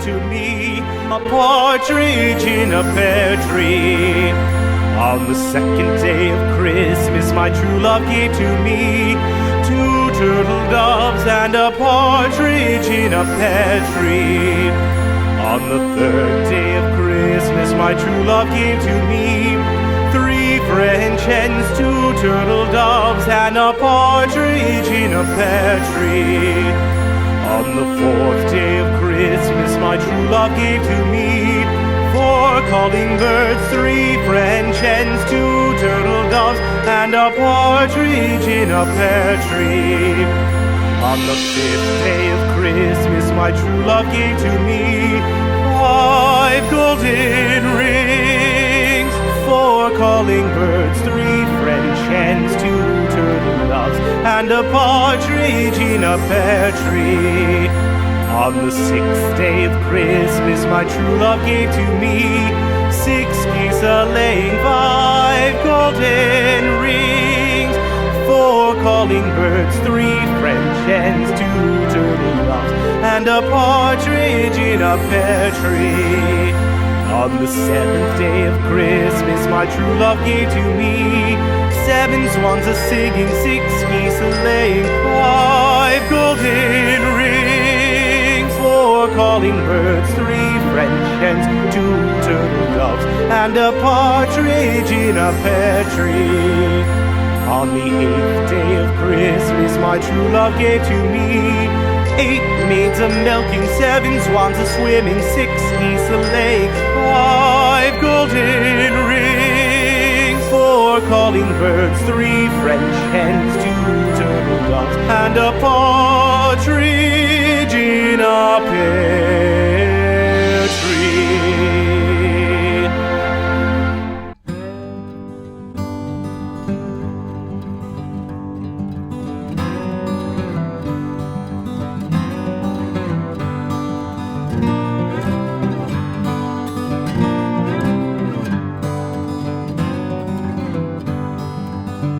to me a partridge in a pear tree. On the second day of Christmas, my true love gave to me 2 turtle doves and a partridge in a pear tree. On the third day of Christmas, my true love gave to me 3 French hens, 2 turtle doves, and a partridge in a pear tree. On the fourth day of Christmas, my true love gave to me 4 calling birds, 3 French hens, 2 turtle doves, and a partridge in a pear tree. On the fifth day of Christmas, my true love gave to me 5 golden rings, 4 calling birds, 3 French hens, 2 turtle doves, and a partridge in a pear tree. On the sixth day of Christmas, my true love gave to me 6 geese a-laying, 5 golden rings, 4 calling birds, 3 French hens, 2 turtle doves, and a partridge in a pear tree. On the seventh day of Christmas, my true love gave to me 7 swans a-singing, 6 geese a-laying, 5 golden rings, 4 calling birds, 3 French hens, 2 turtle doves, and a partridge in a pear tree. On the 8th day of Christmas, my true love gave to me 8 maids a-milking, 7 swans a-swimming, 6 geese a-laying, 5 golden rings, 4 calling birds, 3 French hens, 2 turtle doves, and a partridge in a pear